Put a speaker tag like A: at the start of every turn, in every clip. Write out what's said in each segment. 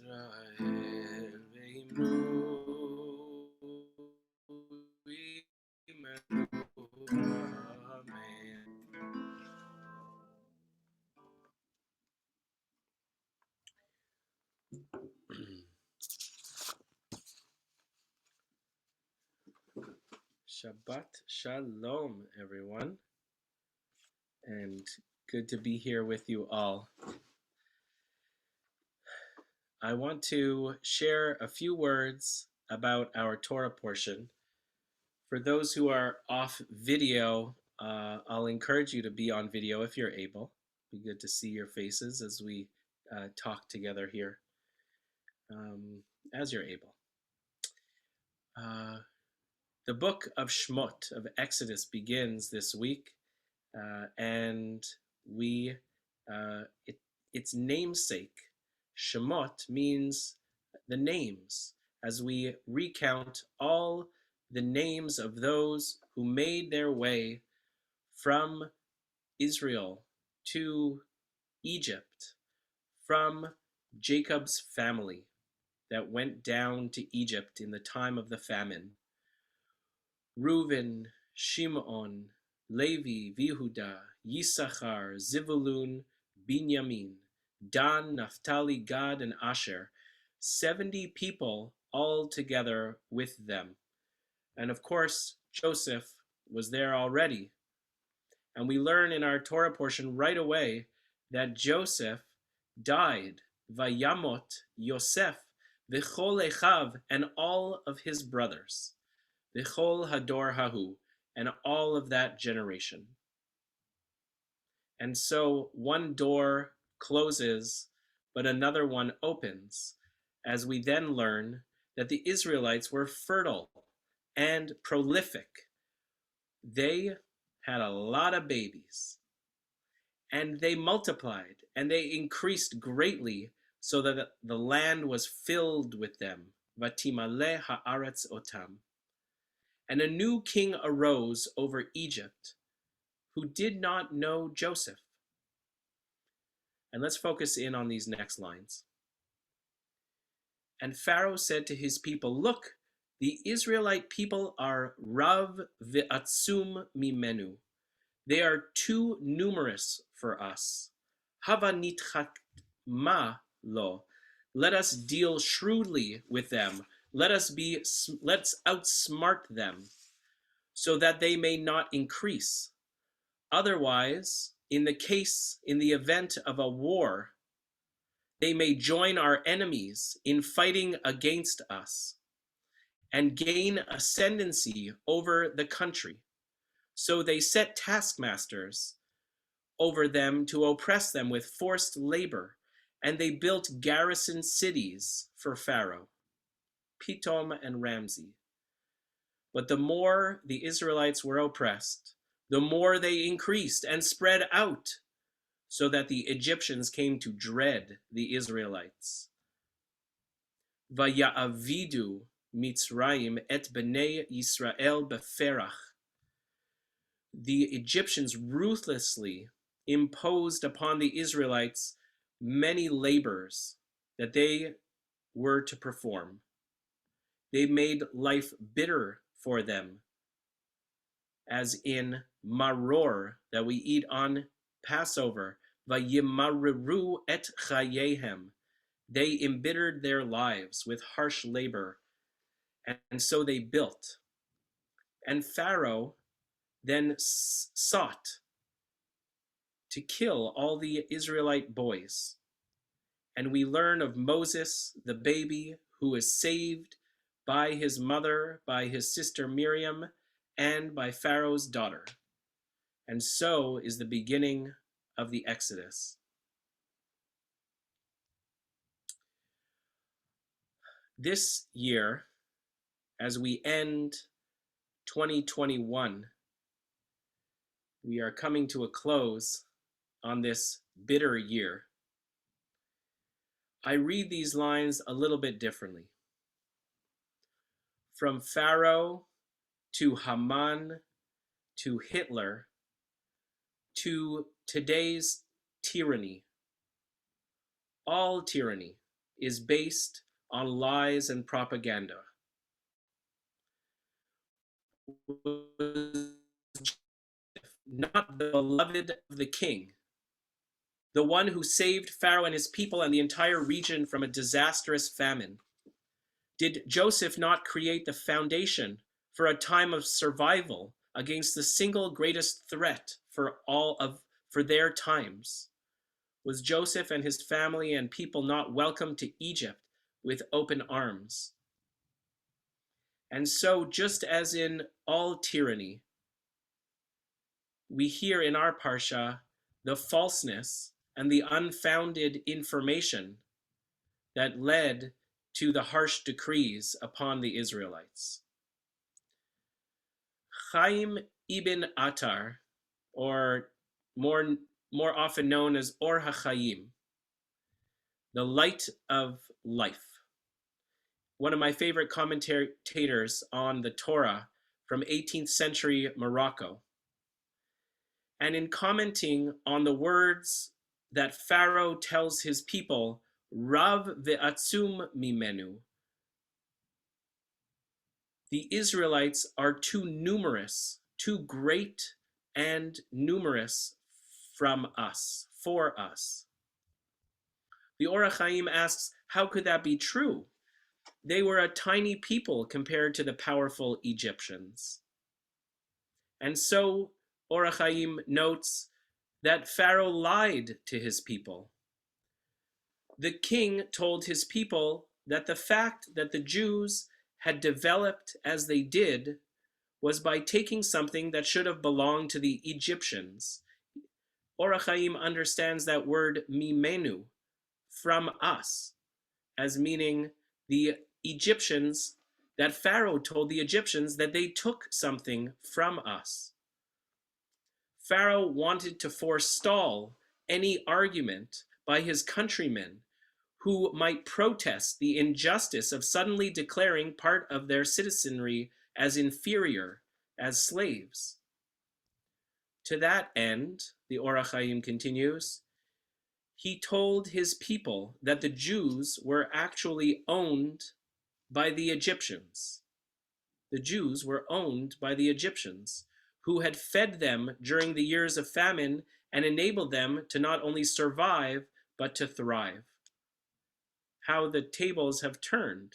A: Israel ve'imru imeru. Amen. Shabbat Shalom, everyone, and good to be here with you all. I want to share a few words about our Torah portion. For those who are off video, I'll encourage you to be on video if you're able. It'd be good to see your faces as we talk together here, as you're able. The book of Shmot, of Exodus, begins this week, and its namesake, Shemot, means the names, as we recount all the names of those who made their way from Israel to Egypt, from Jacob's family that went down to Egypt in the time of the famine. Reuven, Shimon, Levi, Yehuda, Yisachar, Zivulun, Binyamin, Dan, Naphtali, Gad, and Asher, 70 people all together with them. And of course, Joseph was there already. And we learn in our Torah portion right away that Joseph died, Vayamot Yosef, V'chol Echav, and all of his brothers, V'chol Hador Hahu, and all of that generation. And so one door closes, but another one opens, as we then learn that the Israelites were fertile and prolific. They had a lot of babies, and they multiplied, and they increased greatly, so that the land was filled with them. Vatimale haaretz otam. And a new king arose over Egypt, who did not know Joseph. And let's focus in on these next lines. And Pharaoh said to his people, "Look, the Israelite people are rav ve'atzum mimenu. They are too numerous for us. Hava nitchakma lo. Let us deal shrewdly with them. Let's outsmart them, so that they may not increase. Otherwise, in the event of a war, they may join our enemies in fighting against us and gain ascendancy over the country. So they set taskmasters over them to oppress them with forced labor, and they built garrison cities for Pharaoh, Pitom and Ramsey. But the more the Israelites were oppressed, the more they increased and spread out, so that the Egyptians came to dread the Israelites. Vaya'avidu Mitzrayim et bnei Yisrael beferach. The Egyptians ruthlessly imposed upon the Israelites many labors that they were to perform. They made life bitter for them, as in maror that we eat on Passover. Vayimareru et chayehem. They embittered their lives with harsh labor, and so they built. And Pharaoh then sought to kill all the Israelite boys. And we learn of Moses, the baby, who is saved by his mother, by his sister Miriam, and by Pharaoh's daughter. And so is the beginning of the Exodus. This year, as we end 2021, we are coming to a close on this bitter year. I read these lines a little bit differently. From Pharaoh to Haman to Hitler to today's tyranny. All tyranny is based on lies and propaganda. Was not the beloved of the king, the one who saved Pharaoh and his people and the entire region from a disastrous famine? Did Joseph not create the foundation for a time of survival against the single greatest threat for their times? Was Joseph and his family and people not welcomed to Egypt with open arms? And so, just as in all tyranny, we hear in our parsha the falseness and the unfounded information that led to the harsh decrees upon the Israelites. Chaim ibn Attar, or more often known as Or HaChaim, the light of life, one of my favorite commentators on the Torah from 18th century Morocco. And in commenting on the words that Pharaoh tells his people, Rav ve'atzum mimenu, the Israelites are too numerous, too great and numerous for us. The Or HaChaim asks, how could that be true? They were a tiny people compared to the powerful Egyptians. And so Or HaChaim notes that Pharaoh lied to his people. The king told his people that the fact that the Jews had developed as they did was by taking something that should have belonged to the Egyptians. Or HaChaim understands that word mimenu, from us, as meaning the Egyptians, that Pharaoh told the Egyptians that they took something from us. Pharaoh wanted to forestall any argument by his countrymen who might protest the injustice of suddenly declaring part of their citizenry as inferior, as slaves. To that end, the Or HaChaim continues, he told his people that the Jews were actually owned by the Egyptians. The Jews were owned by the Egyptians, who had fed them during the years of famine and enabled them to not only survive, but to thrive. How the tables have turned.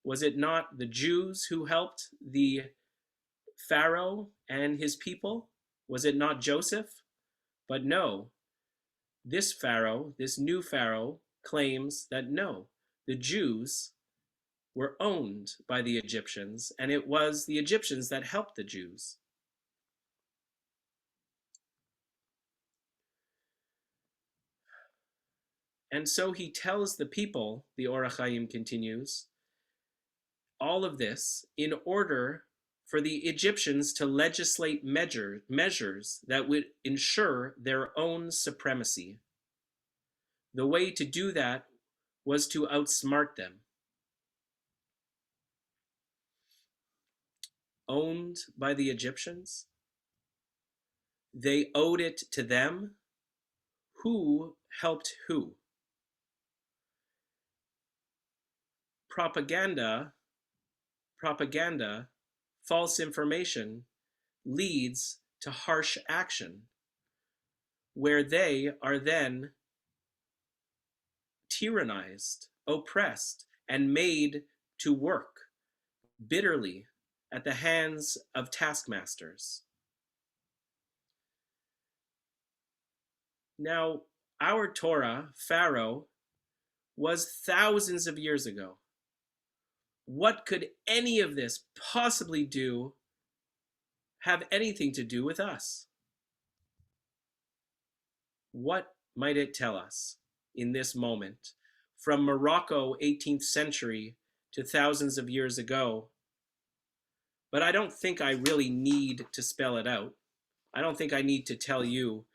A: Was it not the Jews who helped the Pharaoh and his people? Was it not Joseph? But no, this Pharaoh, this new Pharaoh, claims that no, the Jews were owned by the Egyptians, and it was the Egyptians that helped the Jews. And so he tells the people, the Or HaChaim continues, all of this in order for the Egyptians to legislate measures that would ensure their own supremacy. The way to do that was to outsmart them. Owned by the Egyptians? They owed it to them? Who helped who? Propaganda, false information leads to harsh action, where they are then tyrannized, oppressed, and made to work bitterly at the hands of taskmasters. Now, our Torah, Pharaoh, was thousands of years ago. What could any of this possibly have anything to do with us? What might it tell us in this moment, from Morocco, 18th century, to thousands of years ago? But I don't think I really need to spell it out. I don't think I need to tell you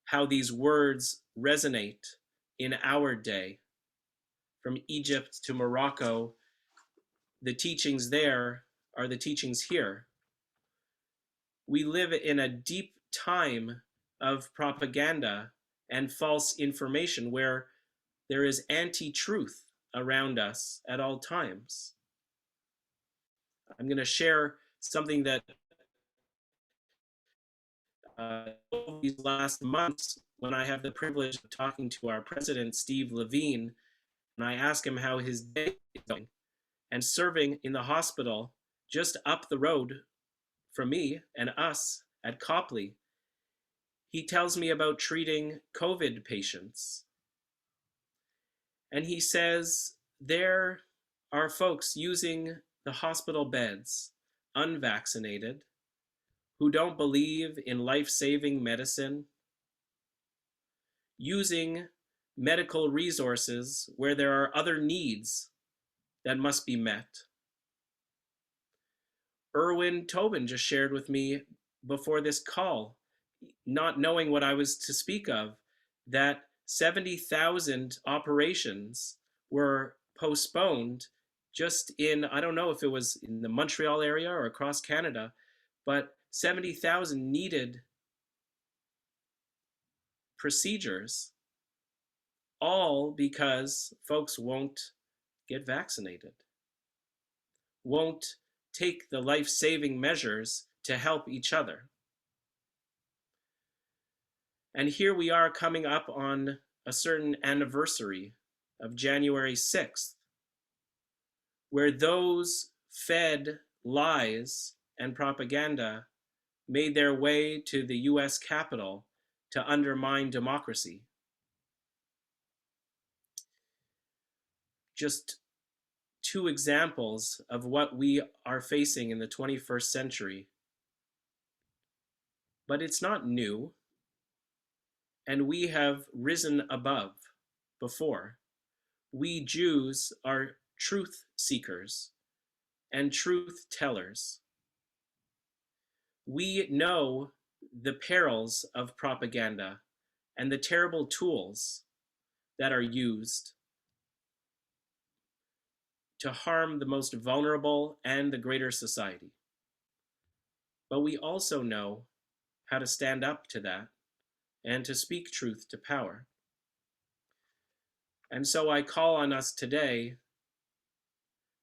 A: how these words resonate in our day. From Egypt to Morocco, the teachings there are the teachings here. We live in a deep time of propaganda and false information where there is anti-truth around us at all times. I'm going to share something that these last months, when I have the privilege of talking to our president, Steve Levine, and I ask him how his day is going, and serving in the hospital just up the road from me and us at Copley, he tells me about treating COVID patients. And he says there are folks using the hospital beds, unvaccinated, who don't believe in life-saving medicine, using medical resources where there are other needs that must be met. Erwin Tobin just shared with me before this call, not knowing what I was to speak of, that 70,000 operations were postponed just in, I don't know if it was in the Montreal area or across Canada, but 70,000 needed procedures, all because folks won't get vaccinated, won't take the life-saving measures to help each other. And here we are coming up on a certain anniversary of January 6th, where those fed lies and propaganda made their way to the US Capitol to undermine democracy. Just two examples of what we are facing in the 21st century. But it's not new, and we have risen above before. We Jews are truth seekers and truth tellers. We know the perils of propaganda and the terrible tools that are used to harm the most vulnerable and the greater society. But we also know how to stand up to that and to speak truth to power. And so I call on us today,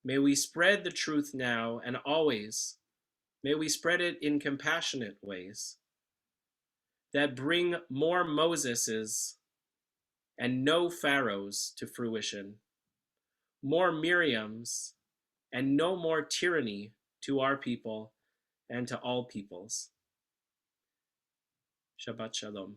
A: may we spread the truth now and always. May we spread it in compassionate ways that bring more Moseses and no Pharaohs to fruition, more Miriams and no more tyranny to our people and to all peoples. Shabbat Shalom.